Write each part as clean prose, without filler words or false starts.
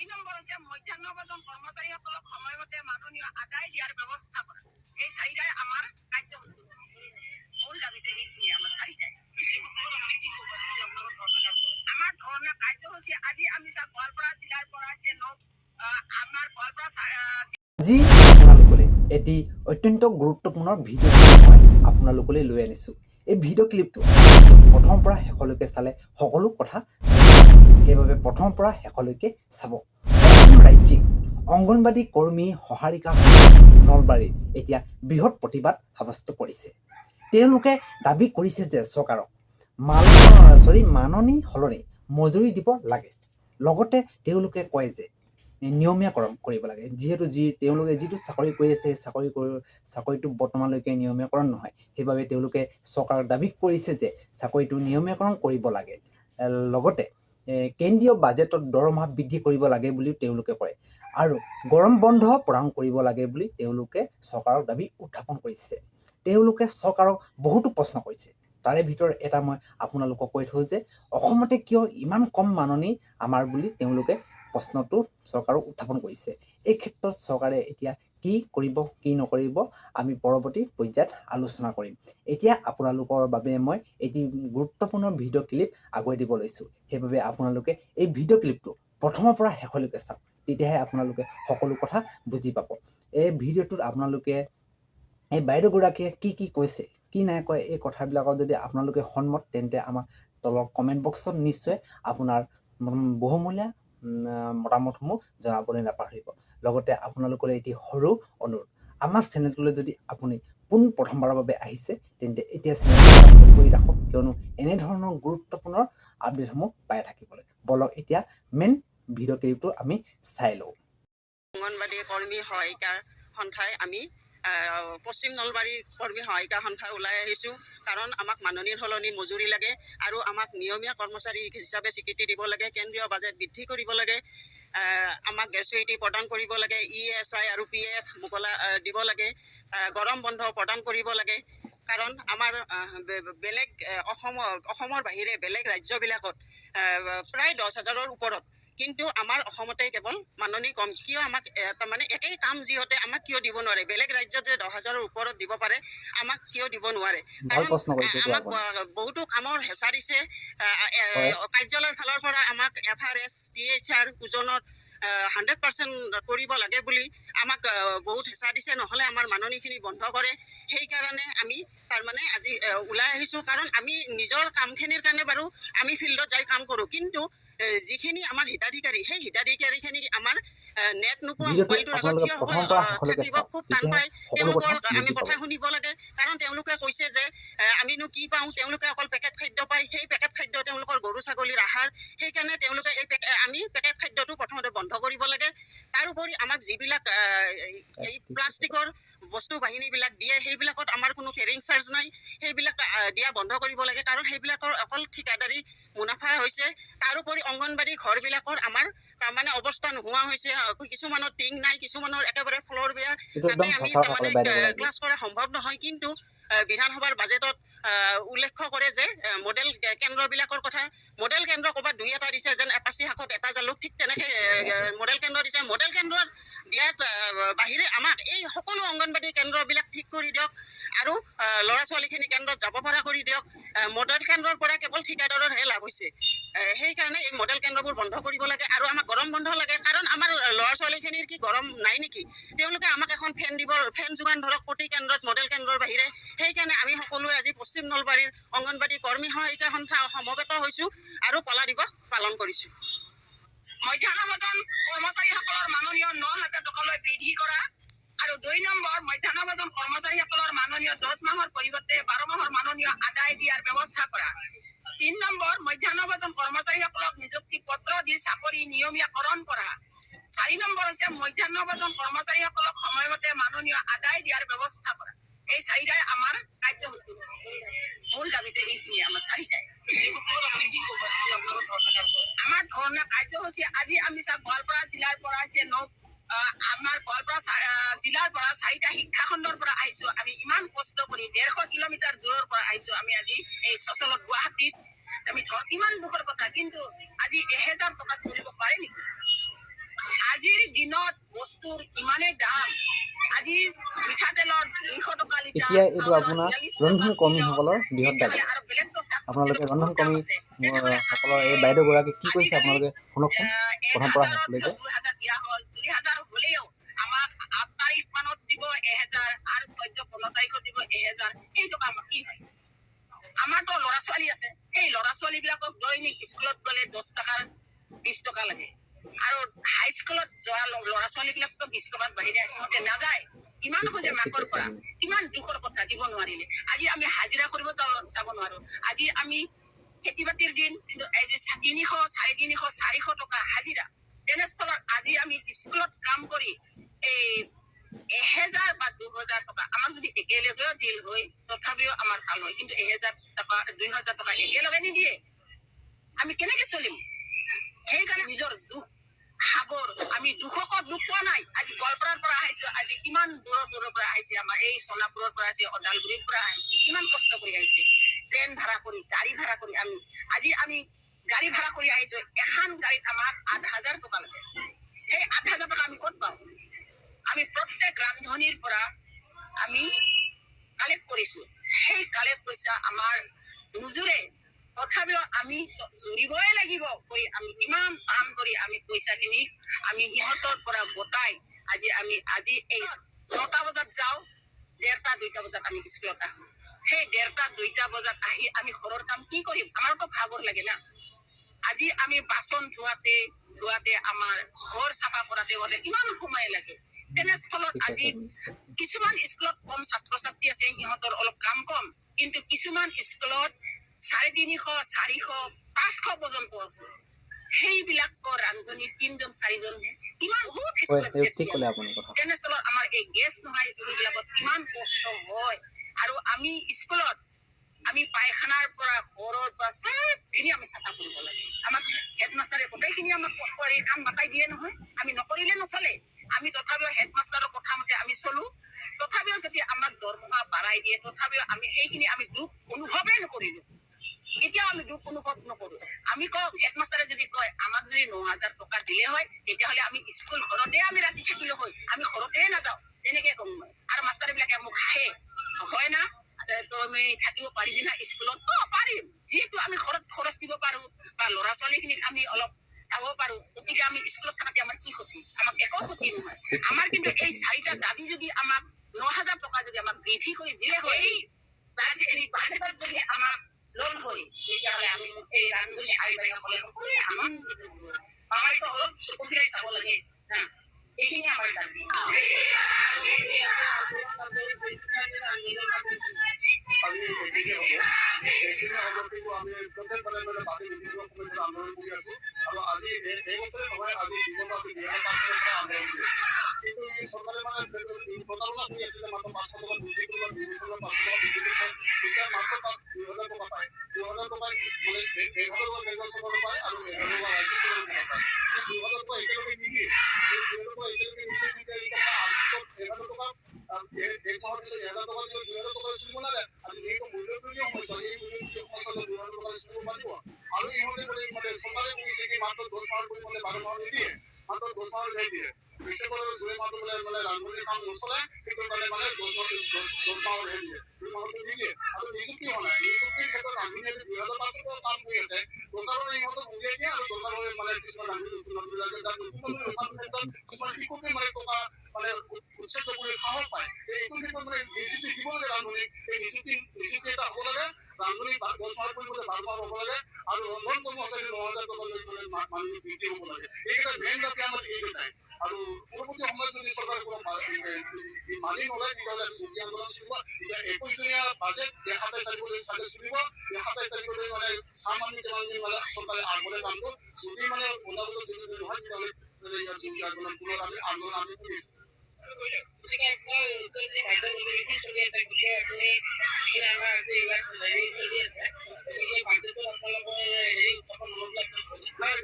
4 number হৈছে মধ্যাহ্ন ভোজন কৰ্মচাৰীসকলক সময়মতে মাননীয় আদায় দিয়াৰ ব্যৱস্থা কৰা। এই চাৰিটাই আমাৰ কাৰ্যসূচী। মূল দাবীটো এইখিনিয়ে আমাৰ চাৰিটাই। আমাৰ ধৰ্ণা কাৰ্যসূচী আজি আমি গোৱালপাৰা জিলাৰ পৰা আমাৰ গোৱালপাৰা আজি আপোনালোকলৈ এটি অত্যন্ত গুৰুত্বপূৰ্ণ ভিডিঅ' মই আপোনালোকলৈ লৈ আনিছোঁ। এই ভিডিঅ' ক্লিপটো প্ৰথমৰ পৰা শেষলৈকে চালে সকলো কথা সেইবাবে প্ৰথমৰ পৰা শেষলৈকে চাব। ৰাজ্যিক অংগনবাদী কৰ্মী সহাৰিকা নলবাৰীত এতিয়া বৃহৎ প্ৰতিবাদ সাব্যস্ত কৰিছে। তেওঁলোকে দাবী কৰিছে যে চৰকাৰক মাননি সলনি মজুৰি দিব লাগে। লগতে তেওঁলোকে কয় যে নিয়মীয়াকৰণ কৰিব লাগে, যিহেতু তেওঁলোকে যিটো চাকৰি কৰি আছে সেই চাকৰিটো বৰ্তমানলৈকে নিয়মীয়াকৰণ নহয়। সেইবাবে তেওঁলোকে চৰকাৰক দাবী কৰিছে যে চাকৰিটো নিয়মীয়াকৰণ কৰিব লাগে। লগতে কেন্দ্ৰীয় বাজেটত দৰমহা বৃদ্ধি কৰিব লাগে বুলিও তেওঁলোকে কয় আৰু গৰম বন্ধ প্ৰদান কৰিব লাগে বুলি তেওঁলোকে চৰকাৰক দাবী উত্থাপন কৰিছে। তেওঁলোকে চৰকাৰক বহুতো প্ৰশ্ন কৰিছে। তাৰে ভিতৰত এটা মই আপোনালোকক কৈ থওঁ যে অসমতে কিয় ইমান কম মাননি আমাৰ বুলি তেওঁলোকে প্ৰশ্নটো চৰকাৰক উত্থাপন কৰিছে। এই ক্ষেত্ৰত চৰকাৰে এতিয়া কি কৰিব কি নকৰিব আমি পৰৱৰ্তী পৰ্যায়ত আলোচনা কৰিম। এতিয়া আপোনালোকৰ বাবে মই এটি গুৰুত্বপূৰ্ণ ভিডিঅ' ক্লিপ আগুৱাই দিব লৈছোঁ। সেইবাবে আপোনালোকে এই ভিডিঅ' ক্লিপটো প্ৰথমৰ পৰা শেষলৈকে চাওক, তেতিয়াহে আপোনালোকে সকলো কথা বুজি পাব। এই ভিডিঅ'টোত আপোনালোকে এই বাইদেউগৰাকীয়ে কি কৈছে কি নাই কয় এই কথাবিলাকত যদি আপোনালোকে সন্মত, তেন্তে আমাৰ তলৰ কমেণ্ট বক্সত নিশ্চয় আপোনাৰ বহুমূলীয়া মতামতসমূহ জনাবলৈ নাপাহৰিব। লগতে আপোনালোকলৈ এটি সৰু অনুৰোধ, আমাৰ চেনেলটোলৈ যদি আপুনি পোন প্ৰথমবাৰৰ বাবে আহিছে তেন্তে এতিয়া চেনেলটো ছাবস্ক্ৰাইব কৰি ৰাখক, কিয়নো এনেধৰণৰ গুৰুত্বপূৰ্ণ আপডেটসমূহ পাই থাকিবলৈ। বলক এতিয়া মেইন ভিডিঅ' ক্লিপটো আমি চাই লওঁ। অংগনবাদী কৰ্মী সহায়িকাৰ সন্থাই আমি পশ্চিম নলবাৰী কৰ্মী সহায়িকা সন্থা ওলাই আহিছোঁ। কাৰণ আমাক মাননিৰ সলনি মজুৰি লাগে আৰু আমাক নিয়মীয়া কৰ্মচাৰী হিচাপে স্বীকৃতি দিব লাগে। কেন্দ্ৰীয় বাজেট বৃদ্ধি কৰিব লাগে, আমাক গ্ৰেচুইটি প্ৰদান কৰিব লাগে, ESI আৰু PF মোকলা দিব লাগে, গৰম বন্ধ প্ৰদান কৰিব লাগে। কাৰণ আমাৰ বেলেগ অসমৰ বাহিৰে বেলেগ ৰাজ্যবিলাকত প্ৰায় 10,000-ৰ ওপৰত, কিন্তু আমাৰ অসমতে কেৱল মাননি কম। কিয় আমাক তাৰমানে একেই কাম যিহঁতে আমাক কিয় দিব নোৱাৰে? বেলেগ ৰাজ্যত যে 10,000-ৰ ওপৰত দিব পাৰে, আমাক কিয় দিব নোৱাৰে? কাৰণ আমাক বহুতো কামৰ হেঁচা দিছে। কাৰ্যালয়ৰ ফালৰ পৰা আমাক FRS THR ওজনত 100% কৰিব লাগে বুলি আমাক বহুত হেঁচা দিছে, নহ'লে আমাৰ মাননিখিনি বন্ধ কৰে। সেইকাৰণে আমি তাৰমানে আজি ওলাই আহিছোঁ। কাৰণ আমি নিজৰ কামখিনিৰ কাৰণে বাৰু আমি ফিল্ডত যাই কাম কৰোঁ, কিন্তু যিখিনি আমাৰ হিতাধিকাৰী সেই হিতাধিকাৰীখিনি আমাৰ নেট নোপোৱা মোবাইলটোৰ আগত থিয় হৈ থাকিব খুব টান পায়। তেওঁলোকৰ আমি কথা শুনিব লাগে। কাৰণ তেওঁলোকে কৈছে যে আমিনো কি পাওঁ, তেওঁলোকে অকল পেকেট খাদ্য পায়। সেই পেকেট খাদ্য তেওঁলোকৰ গৰু ছাগলীৰ আহাৰ। সেইকাৰণে তেওঁলোকে আমি পেকেট খাদ্যটো প্ৰথমতে বন্ধ কৰিব লাগে। তাৰোপৰি আমাক যিবিলাক এই প্লাষ্টিকৰ বস্তু বাহিনীবিলাক দিয়ে, সেইবিলাকত আমাৰ কোনো কেৰিং চাৰ্জ নাই। সেইবিলাক দিয়া বন্ধ কৰিব লাগে, কাৰণ সেইবিলাকৰ অকল ঠিকাদাৰী মুনাফা হৈছে। তাৰোপৰি অংগনবাদী ঘৰবিলাকৰ আমাৰ তাৰমানে অৱস্থা নোহোৱা হৈছে। কিছুমানৰ টিং নাই, কিছুমানৰ একেবাৰে ফ্ল'ৰ বেয়া। তাতে আমি তাৰমানে ক্লাছ কৰা সম্ভৱ নহয়। কিন্তু বিধানসভাৰ বাজেটত উল্লেখ কৰে যে মডেল কেন্দ্ৰবিলাকৰ কথা। মডেল কেন্দ্ৰ ক'ৰবাত 2-এটা দিছে, যেন এপাচি শাকত এটা জালুক, ঠিক তেনেকৈ মডেল কেন্দ্ৰ দিছে। মডেল কেন্দ্ৰত দিয়াত বাহিৰে আমাক এই সকলো অংগনবাদী কেন্দ্ৰবিলাক ঠিক কৰি দিয়ক আৰু ল'ৰা ছোৱালীখিনি কেন্দ্ৰত যাব পৰা কৰি দিয়ক। মডেল কেন্দ্ৰৰ পৰা কেৱল ঠিকাদাৰৰহে লাভ হৈছে। সেইকাৰণে এই মডেল কেন্দ্ৰবোৰ বন্ধ কৰিব লাগে আৰু আমাক গৰম বন্ধ লাগে। কাৰণ আমাৰ ল'ৰা ছোৱালীখিনিৰ কি গৰম নাই নেকি? তেওঁলোকে আমাক এখন ফেন দিব, ফেন যোগান ধৰক প্ৰতি কেন্দ্ৰত, মডেল কেন্দ্ৰৰ বাহিৰে। সেইকাৰণে আমি সকলোৱে আজি পশ্চিম নলবাৰীৰ অংগনবাদী কৰ্মী সহায়িকা সন্থা সমবেত হৈছোঁ আৰু কলা দিৱস পালন কৰিছোঁ। মধ্যাহ্ন ভোজন কৰ্মচাৰীসকলৰ মাননীয় 9,000 টকালৈ বৃদ্ধি কৰা আৰু 2 নম্বৰ মধ্যাহ্ন ভোজন কৰ্মচাৰীসকলৰ মাননীয় 10 মাহৰ পৰিৱৰ্তে 12 মাহৰ মাননীয় আদায় দিয়াৰ ব্যৱস্থা কৰা। 3 নম্বৰ মধ্যাহ্ন ভোজন কৰ্মচাৰীসকলক নিযুক্তি পত্ৰ দি চাকৰি নিয়মীয়াকৰণ কৰা। 4 নম্বৰ হৈছে মধ্যাহ্ন ভোজন কৰ্মচাৰীসকলক সময়মতে মাননীয় আদায় দিয়াৰ ব্যৱস্থা কৰা। এই চাৰিটাই আমাৰ কাৰ্যসূচী। মূল দাবীটো এইখিনিয়ে আমাৰ চাৰিটাই। আমাৰ ধৰ্ণা কাৰ্যসূচী আজি আমি গোৱালপাৰা জিলাৰ পৰা আমাৰ গোৱালপাৰা জিলাৰ পৰা 4টা শিক্ষা খণ্ডৰ পৰা আহিছোঁ। আমি ইমান কষ্ট কৰি 150 কিলোমিটাৰ দূৰৰ পৰা আহিছোঁ। আমি আজি এই চচলত গুৱাহাটীত আমি ইমান দুখৰ কথা, কিন্তু আজি 1000 টকাত চলিব পাৰে নেকি? আজিৰ দিনত বস্তুৰ ইমানেই দাম আজি মিঠাতেলৰ 200 টকা লিটাৰ এতিয়া এইটো আপোনাৰ ৰন্ধন কৰ্মীসকলৰ বৃহৎ দাবী আৰু বেলেগ আপোনালোকে ৰন্ধন কৰ্মী সকলৰ এই বাইদেউগৰাকী কি কৈছে আপোনালোকে শুনকচোন প্ৰথম পৰা শেষলৈকে 2000 দিয়া হ'ল 2000 হলেও আমাক 8 তাৰিখ মানত দিব 1000 আৰু 14-15 তাৰিখত দিব 1000 এই টকা আমাৰ কি হয় আমাৰতো ল'ৰা ছোৱালী আছে সেই ল'ৰা ছোৱালী বিলাকক দৈনিক স্কুলত গ'লে 10 টকা 20 টকা লাগে আৰু হাই স্কুলত যোৱা ল'ৰা ছোৱালী বিলাকতো 20 টকাৰ বাহিৰে সিহঁতে নাযায় কিমান খোজে মাকৰ পৰা কিমান দুখৰ কথা দিব নোৱাৰিলে আজি আমি হাজিৰা কৰিব যাব নোৱাৰো আজি আমি খেতি বাতিৰ দিন কিন্তু এই যে 300 350 400 টকা হাজিৰা তেনেস্থলত আজি আমি স্কুলত কাম কৰি এই 1000 বা 2000 টকা আমাক যদি একেলগে দিল হয় তথাপিও আমাৰ ভাল হয় কিন্তু 1000 টকা 2000 টকা একেলগে নিদিয়ে আমি কেনেকে চলিম সেইকাৰণে নিজৰ দুখ সাগৰ আমি দুখকো দুখ পোৱা নাই আজি গোৱালপাৰাৰ পৰা আহিছো আজি কিমান দূৰৰ পৰা আহিছে আমাৰ এই সোণাপুৰৰ পৰা আহিছে ওদালগুৰিৰ পৰা আহিছে কিমান কষ্ট কৰি আহিছে ট্ৰেইন ভাড়া কৰি গাড়ী ভাড়া কৰি আজি আমি গাড়ী ভাড়া কৰি আহিছো এখন গাড়ীত আমাক 8000 টকা লাগে সেই 8000 টকা আমি ক'ত পাওঁ আমি প্ৰত্যেক ৰান্ধনিৰ পৰা আমি কালেক্ট কৰিছো সেই কালেক্ট পইচা আমাৰ নুজুৰে তথাপিও আমি জুৰিবই লাগিব কৰি আমি কিমান কাম কৰি আমি পইচাখিনি আমি সিহঁতৰ পৰা গোটাই আজি এই 9টা বজাত যাওঁ 1:30 2টা বজাত আমি স্কুলত আহোঁ সেই 1:30 2টা বজাত আহি আমি ঘৰৰ কাম কি কৰিম আমাৰতো ভাগৰ লাগে না আজি আমি বাচন ধোৱাতে আমাৰ ঘৰ চাফা কৰাতে কিমান সময় লাগে তেনেস্থলত আজি কিছুমান স্কুলত কম ছাত্ৰ ছাত্ৰী আছে সিহঁতৰ অলপ কাম কম কিন্তু কিছুমান স্কুলত 350 400 500 পৰ্যন্ত আছে সেইবিলাকৰ ৰান্ধনি 3জন 4জন কিমান বহুত তেনেস্থলত আমাৰ এই গেছ নহয় স্কুলবিলাকত কিমান কষ্ট হয় আৰু আমি স্কুলত আমি পায়খানাৰ পৰা ঘৰৰ পৰা চবখিনি আমি চাফা কৰিব লাগে আমাক হেডমাষ্টাৰে গোটেইখিনি আমাক কাম বাতাই দিয়ে নহয় আমি নকৰিলে নচলে আমি তথাপিও হেডমাষ্টাৰৰ কথা মতে আমি চলো তথাপিও যদি আমাক দৰমহা বাঢ়াই দিয়ে তথাপিও আমি সেইখিনি আমি দুখ অনুভৱেই নকৰিলো এতিয়াও আমি দুখ অনুভৱ নকৰো আমি কওঁ হেডমাষ্টাৰে যদি কয় আমাক যদি 9000 টকা দিলে হয় তেতিয়াহ'লে আমি স্কুল ঘৰতে আমি ৰাতি থাকিলো হয় আমি ঘৰতে নাযাওঁ তেনেকে কম আৰু মাষ্টাৰবিলাকে মোক হাঁহে হয় না তুমি থাকিব পাৰিবি না স্কুলত পাৰিম যিহেতু আমি ঘৰত খৰচ দিব পাৰো বা ল'ৰা ছোৱালীখিনিক আমি অলপ চাব পাৰো গতিকে আমি স্কুলত থাকাতে আমাৰ কি ক্ষতি আমাক একো ক্ষতি নহয় আমাৰ কিন্তু এই 4টা দাবী যদি আমাক 9000 টকা যদি আমাক বৃদ্ধি কৰি দিলে হয় এই বাজেটত যদি আমাক লোন হয় তেতিয়াহ'লে আমি এই ৰান্ধনি আই বাইসকলে সকলোৱে আনন্দিত আমাৰতো অলপ চকু ফিৰাই চাব লাগে এইখিনি আমাৰ দাবী আমি এদিকে হ'ব কিন্তু আমি প্ৰত্যেকবাৰে বাজেট বিভিন্ন সমস্যাৰ আন্দোলন কৰি আছো আৰু আজি এই বছৰে নহয় আজি বিগত আমি 2005 চনৰ পৰা আন্দোলন কৰি আছো কিন্তু এই চৰকাৰে প্ৰতাৰণা কৰি আছিলে মাত্ৰ 500 টকা বৃদ্ধি কৰিব 2 বছৰৰ 500 টকা বৃদ্ধি কৰিব এতিয়া মাত্ৰ 2000 টকা পায় 2000 টকা মানে 1000 টকা কেন্দ্ৰ চৰকাৰে পায় আৰু 1000 টকা ৰাজ্য চৰকাৰে পায় 2000 টকা একেলগে নিদিয়ে এই 2000 টকা একেলগে নিদিয়ে যেতিয়া এতিয়া 1000 টকা এক মাহৰ পিছত 1000 টকা দিলে 2000 টকা চলিব নালাগে আজি যিহেতু মূল্যবৃদ্ধিৰ সমস্যা এই মূল্যবৃদ্ধিৰ সমস্যা 2000 টকা চলিব পাৰিব আৰু ইহঁতে চৰকাৰে কৈছে কি মাত্ৰ 10 মাহৰ পৰিমাণে 12 মাহ নিদিয়ে মাত্ৰ 10 মাহৰ নিদিয়ে ডিচেম্বৰ আৰু জুলাই মাহটো ৰান্ধনিৰ কাম নচলে সেইটো কাৰণে 10 মাহৰ দিয়ে 2 মাহটো নিদিয়ে আৰু নিযুক্তি হোৱা নাই নিযুক্তিৰ ক্ষেত্ৰত ৰান্ধনিয়ে 2005 টকা কাম কৰি আছে দৰকাৰৰ ইহঁতক উলিয়াই দিয়ে আৰু দৰকাৰৰ কিছুমান ৰান্ধনি নতুনবিলাকে যাৰ নতুন ক্ষেত্ৰত কিছুমান শিশুকে টকা উচ্ছেদ কৰিবলৈ সাহস পায় এইটো ক্ষেত্ৰত নিযুক্তি দিব লাগে ৰান্ধনিক এই নিযুক্তি এটা হ'ব লাগে ৰান্ধনি 10 মাহৰ পৰিৱৰ্তে 12 মাহ হ'ব লাগে আৰু ৰন্ধন কৰ্মচাৰী 9000 টকালৈ মানুহ বৃদ্ধি হ'ব লাগে এইকেইটা মেইন দাবী আমাৰ এইকেইটাই আৰু পৰৱৰ্তী সময়ত যদি চৰকাৰে কোনো মানি নলয় তেতিয়াহ'লে আমি জঙ্গী আন্দোলন চলিব এতিয়া 21 দিনীয়া বাজেট 27 তাৰিখলৈ চাগে চলিব 27 তাৰিখলৈ চাম আমি কিমান দিন চৰকাৰে আগবঢ়াই কামটো যদি অনাগত যদি নহয় তেতিয়াহ'লে ইয়াত জঙ্গী আন্দোলন পুনৰ আমি কৰিম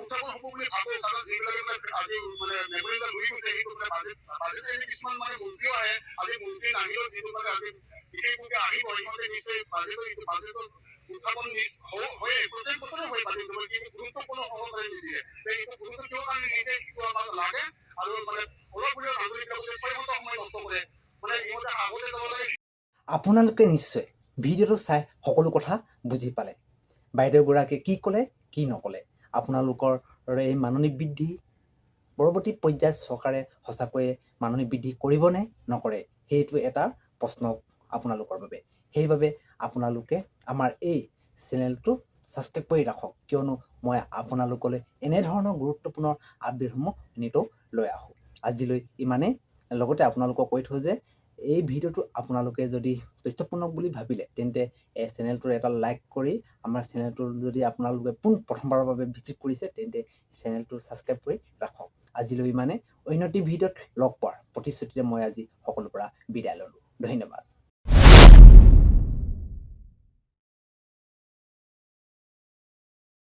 উত্থাপন হ'ব বুলি ভাবো কাৰণ যিবিলাকে আজি মেমৰিয়েল লৈ গৈছে সেইটো বাজেট কিছুমান মন্ত্ৰীও আহে আজি মন্ত্ৰী নাহিলেও যিটো আজি বিশেষভাৱে আহিব ইহঁতে নিশ্চয় বাজেটৰ উত্থাপন হয়ে প্ৰত্যেক বছৰে হয় বাজেট কিন্তু গুৰুত্বপূৰ্ণ সহকাৰে নিদিয়ে এইটো গুৰুত্ব কিয় কাৰণে নিদিয়ে সেইটো আমাক লাগে আৰু আপোনালোকে নিশ্চয় ভিডিঅ'টো চাই সকলো কথা বুজি পালে। বাইদেউগৰাকীয়ে কি ক'লে কি নক'লে, আপোনালোকৰ এই মাননি বৃদ্ধি পৰৱৰ্তী পৰ্যায়ত চৰকাৰে সঁচাকৈয়ে মাননি বৃদ্ধি কৰিবনে নকৰে, সেইটো এটা প্ৰশ্ন আপোনালোকৰ বাবে। সেইবাবে আপোনালোকে আমাৰ এই চেনেলটো ছাবস্ক্ৰাইব কৰি ৰাখক, কিয়নো মই আপোনালোকলৈ এনেধৰণৰ গুৰুত্বপূৰ্ণ আপডেটসমূহ নিতৌ লৈ আহোঁ। আজিলৈ ইমানেই। লগতে আপোনালোকক কৈ থওঁ যে এই ভিডিঅ'টো আপোনালোকে যদি তথ্যপূৰ্ণ বুলি ভাবিলে তেন্তে এই চেনেলটোৰ এটা লাইক কৰি, আমাৰ চেনেলটো যদি আপোনালোকে প্ৰথমবাৰৰ বাবে ভিজিট কৰিছে তেন্তে চেনেলটো ছাবস্ক্ৰাইব কৰি ৰাখক। আজিলৈ ইমানে। অন্য এটি ভিডিঅ'ত লগ পোৱাৰ প্ৰতিশ্ৰুতিৰে মই আজি সকলোৰ পৰা বিদায় ল'লোঁ। ধন্যবাদ।